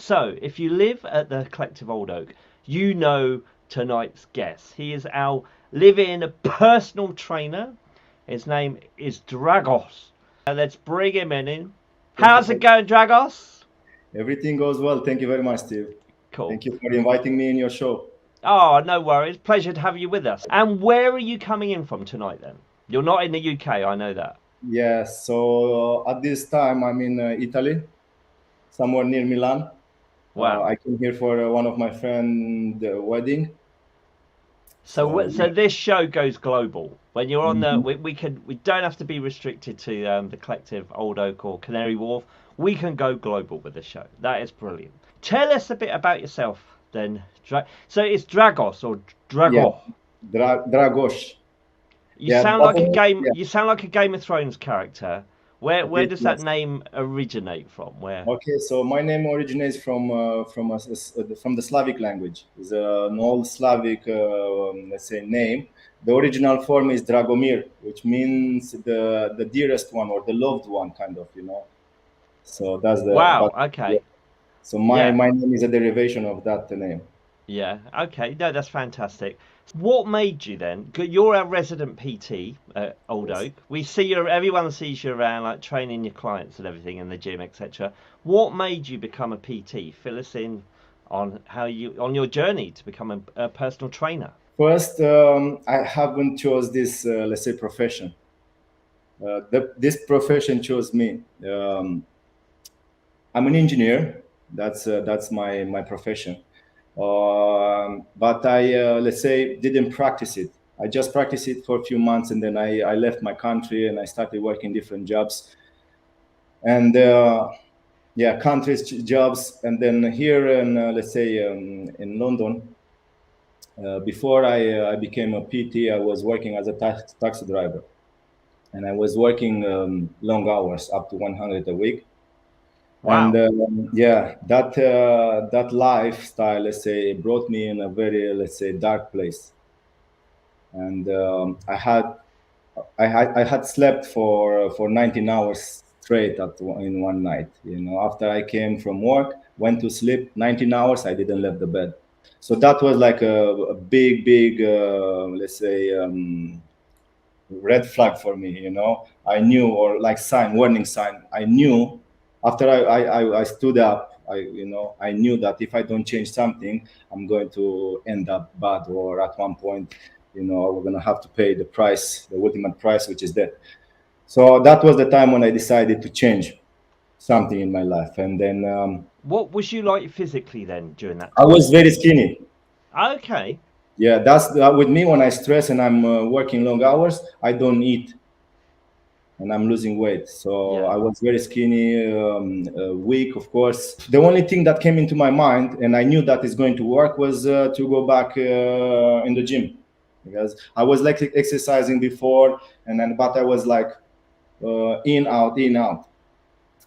So, if you live at the Collective Old Oak, you know tonight's guest. He is our live-in personal trainer. His name is Dragos. Let's bring him in. Thank you How's for it going, Dragos? everything goes well. Thank you very much, Steve. Cool. Thank you for inviting me in your show. Oh, no worries. Pleasure to have you with us. And where are you coming in from tonight then? You're not in the UK, I know that. Yes, so at this time I'm in Italy, somewhere near Milan. Wow. I came here for one of my friend wedding. So, So so this show goes global. When you're on the, mhm. we don't have to be restricted to the Collective Old Oak or Canary Wharf. We can go global with the show. That is brilliant. Tell us a bit about yourself then. So it's Dragos or Yeah, Drago. Dragos. You Yeah, sound but like a game. yeah. You sound like a Game of Thrones character. Where Okay, does that yes. name originate from? Where? Okay, so my name originates from the Slavic language. It's an old Slavic, let's say, name. The original form is Dragomir, which means the dearest one or the loved one, kind of, you know. So that's the Wow. but yeah. Okay. So my Yeah. my name is a derivation of that name. Yeah. Okay. No, that's fantastic. What made you then? You're our resident PT at Old Yes. Oak. We see you. Everyone sees you around, like training your clients and everything in the gym, etc. What made you become a PT? Fill us in on how you on your journey to become a personal trainer. First, I haven't chose this let's say profession. This profession chose me. I'm an engineer. That's my profession. But I let's say didn't practice it. I just practiced it for a few months, and then I left my country and I started working different jobs and yeah, countries jobs. And then here in let's say in London, before I became a PT, I was working as a taxi driver, and I was working long hours, up to 100 a week. And Wow. yeah, that lifestyle, let's say, brought me in a very, let's say, dark place. And I had slept for 19 hours straight in one night. You know, after I came from work, went to sleep 19 hours, I didn't leave the bed. So that was like a big, let's say, red flag for me. You know, I knew, or like warning sign. I knew after I stood up. I knew that if I don't change something, I'm going to end up bad, or at one point, we're gonna have to pay the price, the ultimate price, which is death. So that was the time when I decided to change something in my life, and then What was you like physically then during that I time? was very skinny. Okay. Yeah, that's with me. When I stress and I'm working long hours, I don't eat and I'm losing weight. So Yeah. I was very skinny, weak, of course. The only thing that came into my mind, and I knew that is going to work, was to go back in the gym, because I was like exercising before, and then but I was like in out.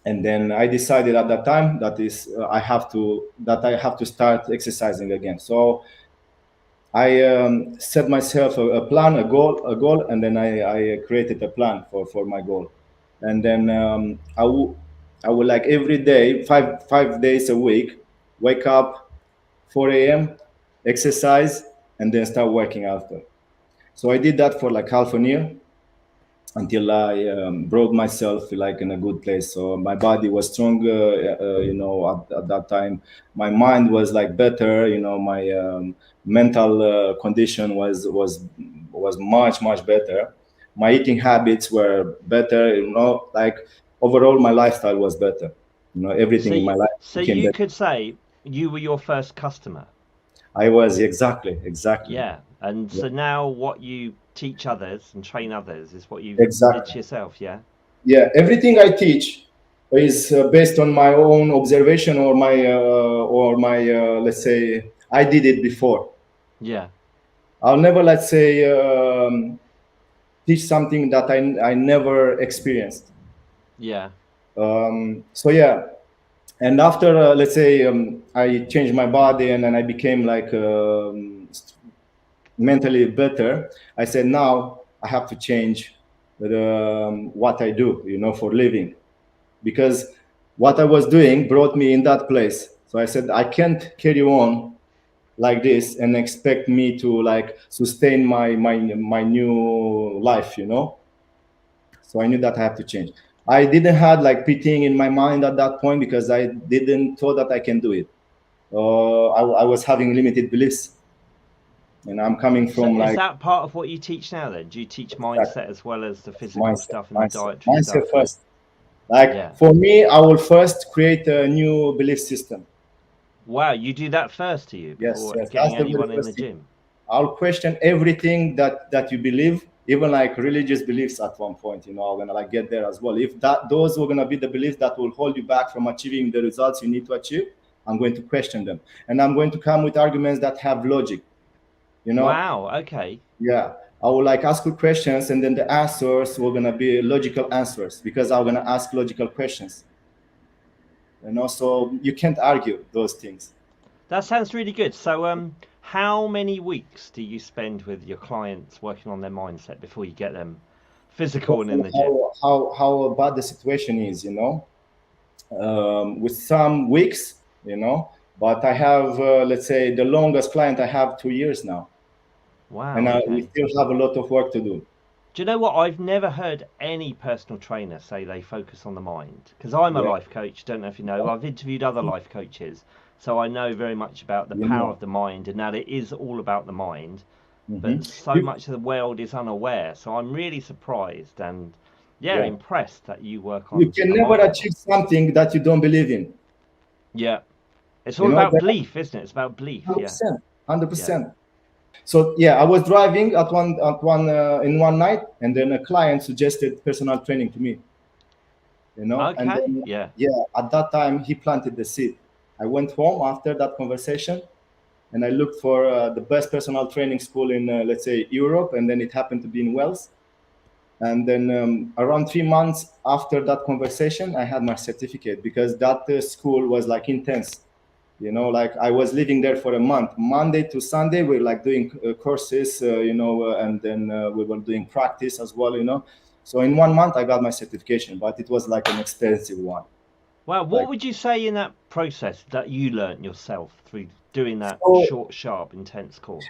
And then I decided at that time that I have to start exercising again. So I set myself a plan, a goal, and then I created a plan for my goal. And then I would like every day, five days a week, wake up 4 a.m., exercise, and then start working after. So I did that for like half a year until I brought myself like in a good place. So my body was stronger, at that time. My mind was like better. My mental condition was much better. My eating habits were better. Like overall, my lifestyle was better. So, Everything in my life so became you better. could say you were your first customer. I was exactly. Yeah. And Yeah, so now what you teach others and train others is what you did exactly. to yourself. Yeah. Yeah, everything I teach is based on my own observation, or my let's say I did it before. Yeah. I'll never, let's say, teach something that I never experienced. Yeah. So yeah, and after let's say I changed my body, and then I became like mentally better. I said now I have to change what I do, for living, because what I was doing brought me in that place. So I said, I can't carry on like this and expect me to like sustain my new life, you know. So I knew that I have to change. I didn't have like pitying in my mind at that point because I didn't thought that I can do it. I was having limited beliefs, and I'm coming So from is like that part of what you teach now then? Do you teach mindset as well as the physical stuff and the dietary mindset stuff? first. Like Yeah. for me, I will first create a new belief system. Wow, you do that first, do you, Yes, before yes, that's getting the very anyone in the first thing. gym? I'll question everything that you believe, even like religious beliefs at one point, you know. I'm gonna like get there as well. If those were gonna be the beliefs that will hold you back from achieving the results you need to achieve, I'm going to question them, and I'm going to come with arguments that have logic, you know. Wow, okay. Yeah, I will like ask you questions, and then the answers were gonna be logical answers because I'm gonna ask logical questions, you know. So you can't argue those things. That sounds really good. So, how many weeks do you spend with your clients working on their mindset before you get them physical and in the gym? How bad the situation is, you know. With some weeks, you know, but I have, let's say, the longest client I have 2 years now, Wow, and we okay. still have a lot of work to do. Do you know what? I've never heard any personal trainer say they focus on the mind. Because I'm a Yeah, life coach, don't know if you know. I've interviewed other life coaches, so I know very much about the you power know. of the mind and that it is all about the mind. Hmm. But so much of the world is unaware. So I'm really surprised and, yeah, Yeah, impressed that you work you on can a never mind. achieve something that you don't believe in. Yeah. It's You all know about that belief, isn't it? It's about belief. Yeah. 100%, Yeah. 100%. So yeah, I was driving in one night, and then a client suggested personal training to me. You know, and Okay. then Yeah. yeah, at that time he planted the seed. I went home after that conversation, and I looked for the best personal training school in, let's say, Europe, and then it happened to be in Wales. And then around 3 months after that conversation, I had my certificate because that school was like intense. You know, like I was living there for a month, Monday to Sunday. We were like doing courses, and then we were doing practice as well. You know, so in 1 month I got my certification, but it was like an expensive one. Well, what Like would you say in that process that you learnt yourself through doing that so, short, sharp, intense course?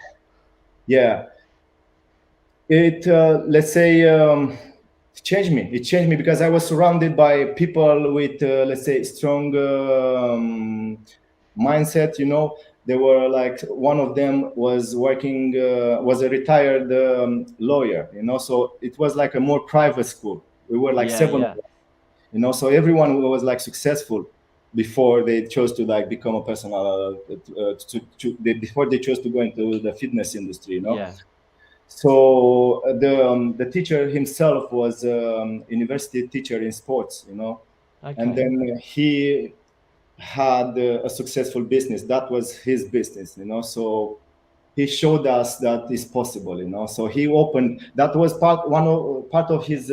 yeah. It let's say changed me. It changed me because I was surrounded by people with let's say strong mindset. You know, they were like one of them was working was a retired lawyer. You know, so it was like a more private school. We were like Yeah, seven. yeah. You know, so everyone was like successful before they chose to like become a personal before they chose to go into the fitness industry. You know. Yeah. So the teacher himself was university teacher in sports, you know, and Okay. then he had a successful business. That was his business, you know. So he showed us that it's possible, you know. So he opened. That was part of his.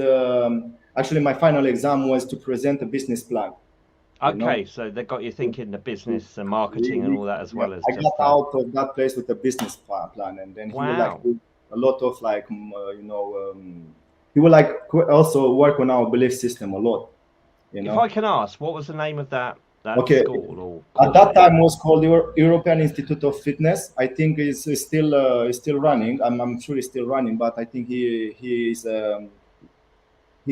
Actually, my final exam was to present a business plan, you know. Okay, so they got you thinking the business and marketing and all that as Yeah, well as I got just the out of that place with a business plan, and then he would like wow. do a lot of like he would like also work on our belief system a lot, you If I know. can ask, what was the name of that Okay, school or at course that that you time did? was called European Institute of Fitness. I think is still running. I'm sure it's still running, but I think he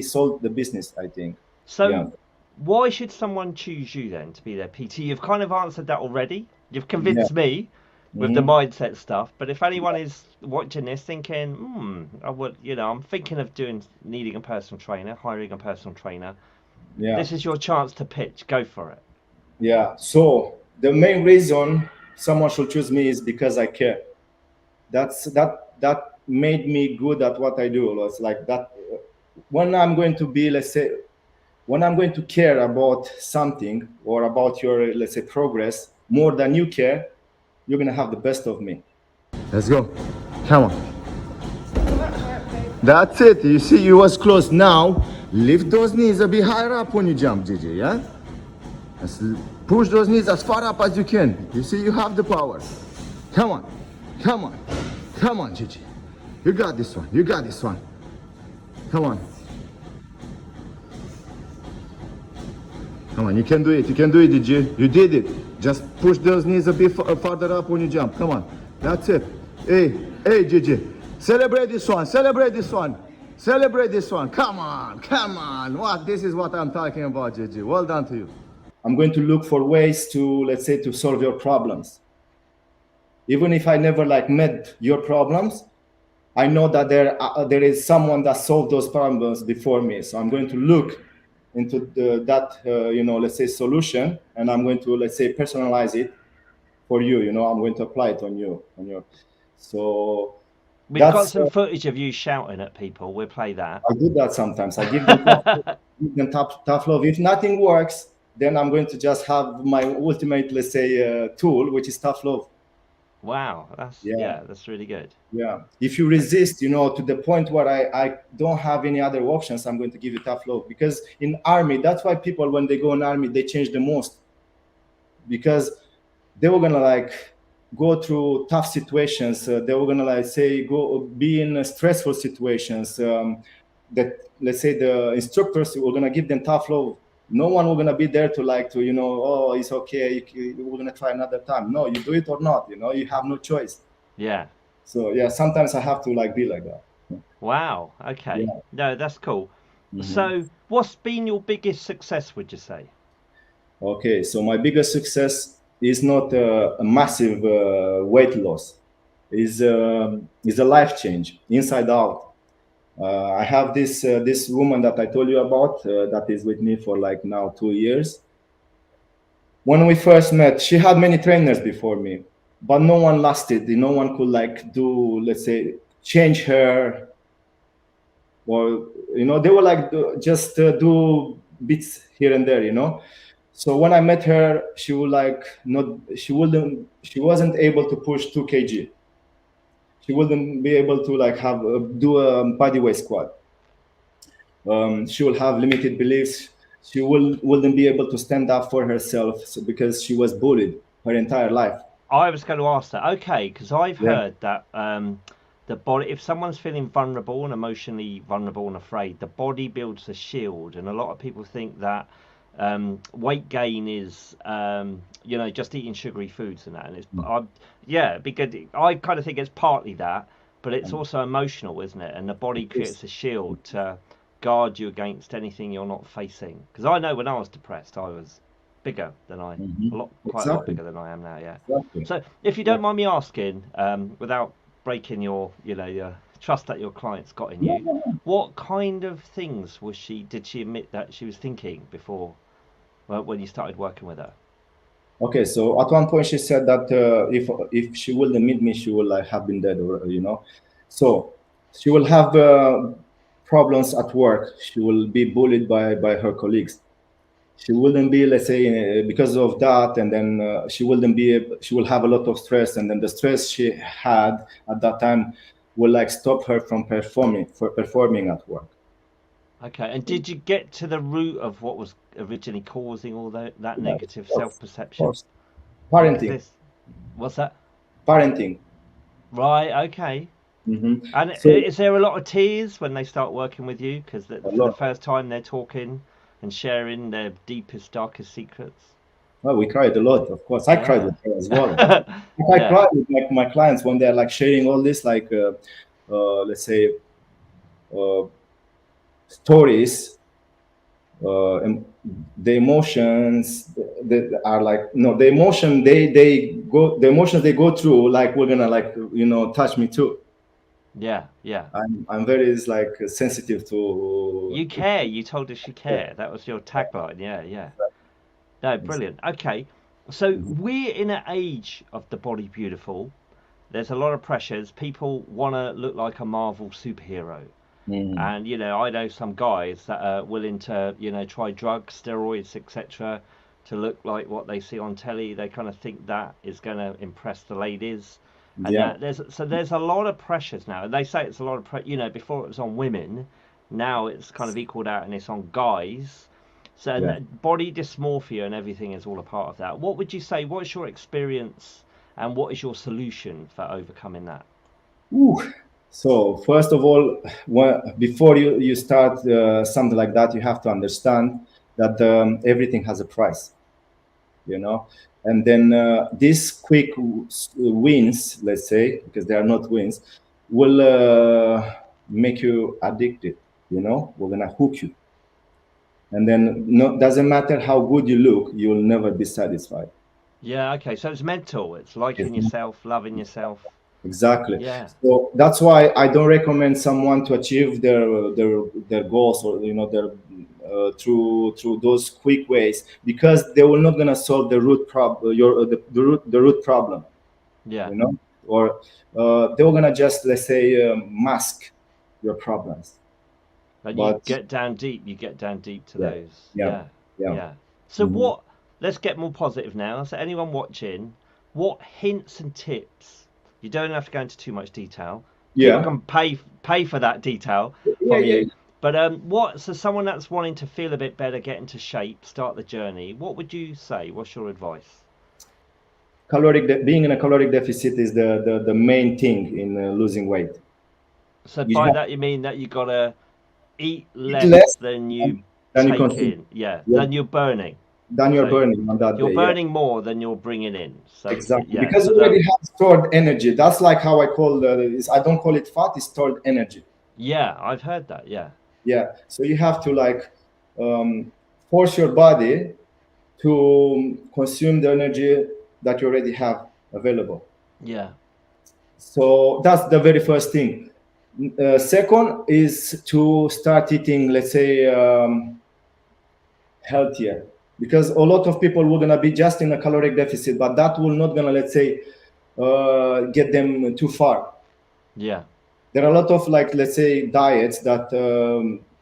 sold the business. I think, yeah, So, why should someone choose you then to be their PT? You've kind of answered that already. You've yeah. convinced me with the Hmm. mindset stuff. But if anyone is watching this thinking, I would, I'm thinking of needing a personal trainer, hiring a personal trainer. Yeah. This is your chance to pitch. Go for it. Yeah. So the main reason someone should choose me is because I care. That made me good at what I do. It's like that when I'm going to be, let's say, when I'm going to care about something or about your, let's say, progress more than you care, you're gonna have the best of me. Let's go. Come on. That's it. You see, you was close. Now, lift those knees a bit higher up when you jump, Gigi, yeah? Just push those knees as far up as you can. You see, you have the power. Come on. Come on. Come on, Gigi. You got this one. You got this one. Come on. Come on, you can do it. You can do it, DJ. You did it. Just push those knees a bit farther up when you jump. Come on. That's it. Hey, Gigi. Celebrate this one. Celebrate this one. Celebrate this one. Come on. Come on. What? This is what I'm talking about, Gigi. Well done to you. I'm going to look for ways to, let's say, to solve your problems. Even if I never like met your problems, I know that there is someone that solved those problems before me. So I'm going to look into that, let's say solution, and I'm going to, let's say, personalize it for you. I'm going to apply it on you, So we've got some footage of you shouting at people. We'll play that. I do that sometimes. I give them tough love. If nothing works, then I'm going to just have my ultimate, let's say, tool, which is tough love. Wow, that's really good. Yeah, if you resist, to the point where I don't have any other options, I'm going to give you tough love. Because in army, that's why people, when they go in army, they change the most, because they were gonna like go through tough situations. They were gonna like say go be in stressful situations. That, let's say, the instructors were gonna give them tough love. No one will gonna be there to oh, it's okay, we're gonna try another time. No, you do it or not. You have no choice. Yeah. So yeah, sometimes I have to be like that. Wow. Okay. Yeah. No, that's cool. Mm-hmm. So what's been your biggest success, would you say? Okay, so my biggest success is not a massive weight loss. Is a life change, inside out. I have this woman that I told you about that is with me for now 2 years. When we first met, she had many trainers before me, but no one lasted. No one could do, let's say, change her, or they were just do bits here and there. So when I met her, she would she wasn't able to push 2 kg. She wouldn't be able to do a body weight squat. She will have limited beliefs. She wouldn't be able to stand up for herself because she was bullied her entire life. I was going to ask that. Okay, because I've heard that the body, if someone's feeling vulnerable and emotionally vulnerable and afraid, the body builds a shield, and a lot of people think that weight gain is just eating sugary foods and that, and it's because I kind of think it's partly that, but it's also emotional, isn't it? And the body creates a shield to guard you against anything you're not facing. Because I know when I was depressed, I was bigger than quite a lot bigger than I am now. Yeah. Exactly. So if you don't mind me asking, without breaking your trust that your clients got in you, what kind of things did she admit that she was thinking before? When you started working with her? Okay, so at one point she said that if she wouldn't meet me, she will have been dead, or So she will have problems at work. She will be bullied by her colleagues. She wouldn't be, let's say, because of that, and then she will have a lot of stress, and then the stress she had at that time will stop her from performing at work. Okay, and did you get to the root of what was originally causing all that negative self-perception? Parenting. What's that? Parenting. Right, okay. Mm-hmm. And so, is there a lot of tears when they start working with you? Because for the first time they're talking and sharing their deepest, darkest secrets? Well, we cried a lot, of course. I cried with her as well. I cried with my clients when they're sharing all this, let's say, stories, the emotions that are the emotions they go through, we're gonna touch me too. Yeah. I'm very sensitive to. You care. You told us you care. That was your tagline. Yeah. No, brilliant. Okay, so we're in an age of the body beautiful. There's a lot of pressures. People want to look like a Marvel superhero. And I know some guys that are willing to try drugs, steroids, etc., to look like what they see on telly. They kind of think that is going to impress the ladies. And there's a lot of pressures now. And they say it's a lot of before it was on women, now it's kind of equaled out and it's on guys. So body dysmorphia and everything is all a part of that. What would you say? What's your experience and what is your solution for overcoming that? So first of all, before you start something like that, you have to understand that everything has a price, you know. And then these quick wins, let's say, because they are not wins, will make you addicted, you know. We're gonna hook you, and then no, doesn't matter how good you look, you will never be satisfied. Yeah, okay. So it's mental. It's liking It's yourself, loving yourself. Exactly. Yeah. So that's why I don't recommend someone to achieve their goals, or you know, their through those quick ways, because they will not gonna solve the root problem, the root problem, Yeah. you know, or they were gonna just, let's say, mask your problems. And you But get down deep. You get down deep to yeah, those. yeah, Yeah. yeah. Yeah. So Mhm. what? Let's get more positive now. So anyone watching, what hints and tips? You don't have to go into too much detail. People Yeah, can pay for that detail yeah, from yeah. you. But what? So someone that's wanting to feel a bit better, get into shape, start the journey. What would you say? What's your advice? Being in a caloric deficit is the main thing in losing weight. So You by have that you mean that you gotta eat to eat less less than than, you than you take consume. in. Yeah, Yeah, than you're burning. than you're So burning on that you're day. Yeah, burning more than you're bringing in. So exactly. yeah. Because So you that already have stored energy. That's like how I call I don't call it fat. It's stored energy. yeah, I've heard that. Yeah. Yeah. So you have to like um, force your body to consume the energy that you already have available. Yeah. So that's the very first thing. Second is to start eating, let's say, healthier, because a lot of people were gonna be just in a caloric deficit, but that will not gonna, let's say, get them too far. Yeah. There are a lot of, like, let's say, diets that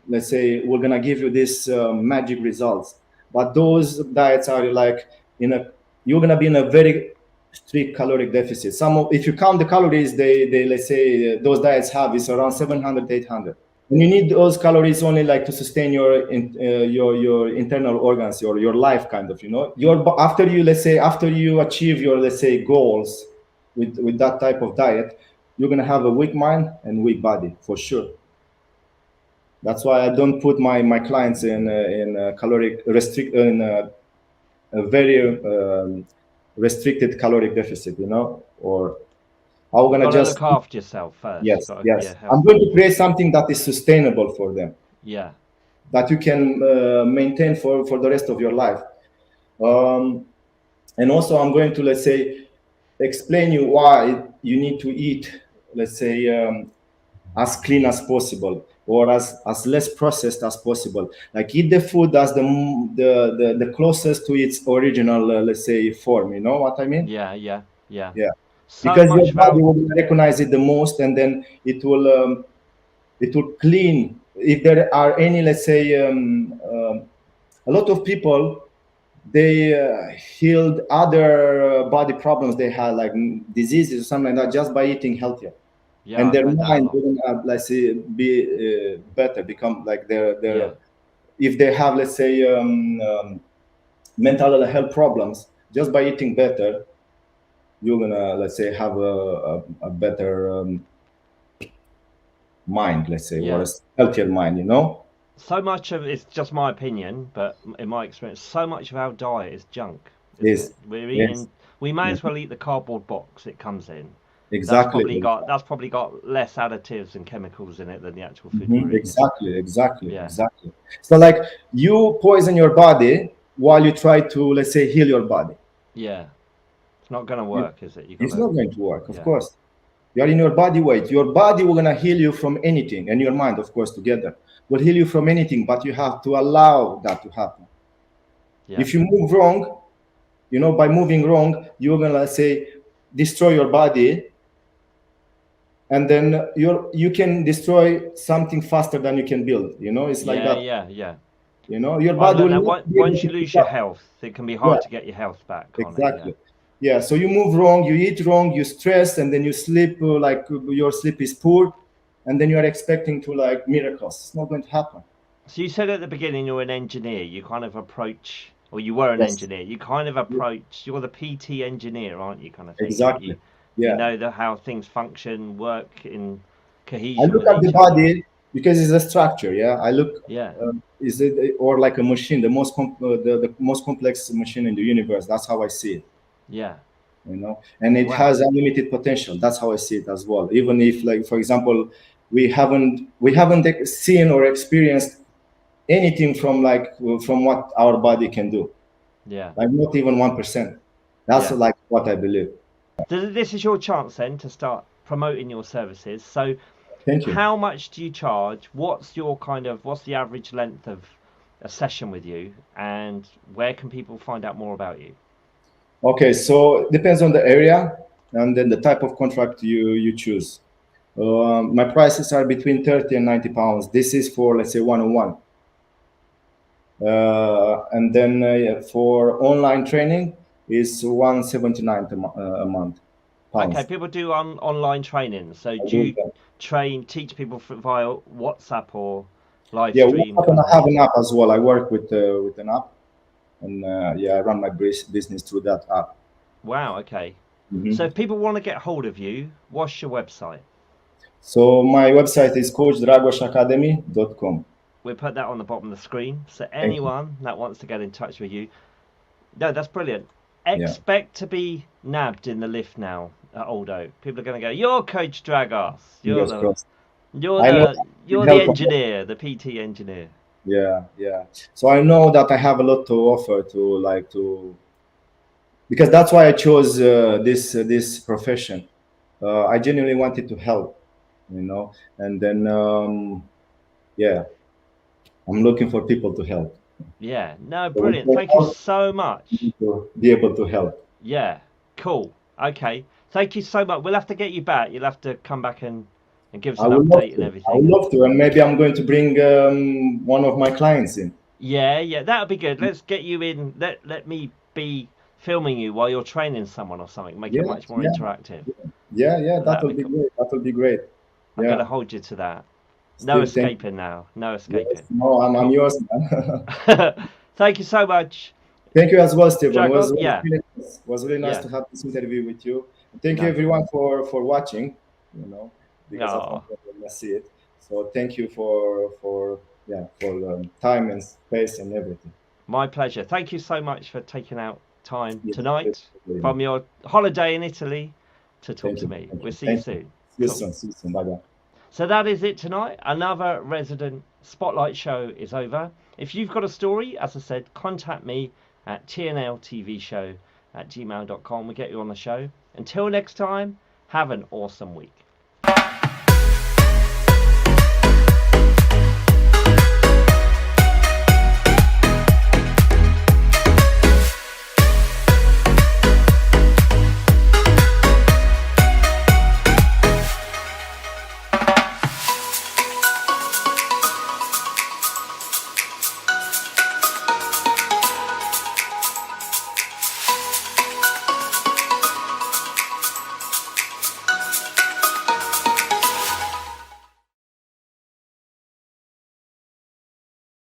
let's say we're gonna give you this magic results, but those diets are like in a you're gonna be in a very strict caloric deficit. If you count the calories, they let's say those diets have is around 700, 800. And you need those calories only like to sustain your internal organs, your life, kind of, you know. After you, let's say, after you achieve your, let's say, goals with that type of diet, you're gonna have a weak mind and weak body for sure. That's why I don't put my clients in a caloric restrict in a very restricted caloric deficit, you know. Or I'm You gonna gotta just look after yourself first. You yes, gotta be a yes. I'm healthy. going to create something that is sustainable for them, Yeah. that you can maintain for the rest of your life. Um, and also, I'm going to, let's say, explain you why you need to eat, let's say, as clean as possible, or as less processed as possible. Like, eat the food that's the closest to its original, let's say, form. You know what I mean? Yeah. Yeah. Yeah. Yeah. So Because your much body about will recognize it the most, and then it will clean. If there are any, let's say, a lot of people, they healed other body problems they had, like diseases or something like that, just by eating healthier. yeah, And I've their heard that a mind lot. will, let's say, be better, become like their Yeah. if they have, let's say, mental health problems, just by eating better, you're gonna, let's say, have a better mind, let's say, or a Yeah. healthier mind, you know. So much of it's just my opinion, but in my experience, so much of our diet is junk, isn't Yes, it? We're yes, eating. We may yes, as well eat the cardboard box it comes in. exactly. That's probably got less additives and chemicals in it than the actual food we're eating. Exactly, exactly, Yeah. exactly. So, like, you poison your body while you try to, let's say, heal your body. Yeah. It's not gonna You- work, is it? You It's gotta. not going to work, of Yeah. course. You are in your body weight. Your body will gonna heal you from anything, and your mind, of course, together will heal you from anything. But you have to allow that to happen. Yeah. If you move wrong, you know, by moving wrong, you're gonna, let's say, destroy your body, and then you can destroy something faster than you can build. You know, it's like Yeah. that. Yeah. Yeah. You know, your I've body learned will that not be able once to you keep lose your up. health, it can be Yeah, hard to get your health back, can't it? Yeah. exactly. Yeah, so you move wrong, you eat wrong, you stress, and then you sleep, like your sleep is poor, and then you are expecting to, like, miracles. It's not going to happen. So you said at the beginning you're an engineer. You kind of approach, or you were an Yes, engineer. You kind of approach. You're the PT engineer, aren't you? Kind of thing. You exactly. you Yeah, know how things function, work in I cohesion look with at the each other. body. because it's a structure. Yeah, I look. Yeah. Is it or like a machine, the most complex machine in the universe? That's how I see it. Yeah. You know, and it Wow. has unlimited potential. That's how I see it as well. Even if, like, for example, we haven't seen or experienced anything from what our body can do, Yeah. like not even 1%. That's Yeah. like what I believe. This is your chance then to start promoting your services. So Thank you. how much do you charge? What's the average length of a session with you, and where can people find out more about you? Okay, so it depends on the area and then the type of contract you choose. My prices are between 30 and 90 pounds. This is for, let's say, one-on-one. And then yeah, for online training is 179 a month, Okay, pounds. people do online training. So I do do you that. teach people via WhatsApp or live Yeah, stream WhatsApp, and kind of I have thing? an app as well. I work with an app, and yeah, I run my business through that app. Wow, okay. So Mhm. if people want to get hold of you, what's your website? So my website is coachdragoshodorogea.com. We'll put that on the bottom of the screen. So Thank you. anyone that wants to get in touch with you, no, that's brilliant. Yeah, Expect to be nabbed in the lift now at Old Oak. People are going to go, "You're Coach Dragos. You're fingers the crossed. you're I know the I you're can the help. engineer, the PT engineer." Yeah, yeah. So I know that I have a lot to offer to because that's why I chose this profession. I genuinely wanted to help, and then yeah, I'm looking for people to help. Yeah, no, So with brilliant. your Thank you help, so I much. need to be able to help. Yeah, cool. Okay, thank you so much. We'll have to get you back. You'll have to come back and give us I an would love update and to. I everything. would And love to, and maybe I'm going to bring one of my clients in. yeah, yeah, that'll be good. Let's get you in. Let me be filming you while you're training someone or something. Make it Yeah, much more yeah, interactive. yeah, yeah. That That'll will be be cool. great. That will be great. I'm gonna Yeah, hold you to that. No Steve, thank you. escaping now. No Yes, escaping. no, I'm Cool. yours, man. Thank you so much, Thank you as well, Stephen. Drago. Yeah, Was really nice yeah. to have this interview with you. And thank you No. everyone for watching. You know, because at one No. point we're gonna see it. So thank you for time and space and everything. My pleasure. Thank you so much for taking out time Yeah, tonight really. from your holiday in Italy to talk Thank to you. me. Thank We'll you. see you Thank you. soon. See you Cool. soon. See you soon. Bye bye. So that is it tonight. Another resident spotlight show is over. If you've got a story, as I said, contact me at tnltvshow@gmail.com. We'll get you on the show. Until next time, have an awesome week.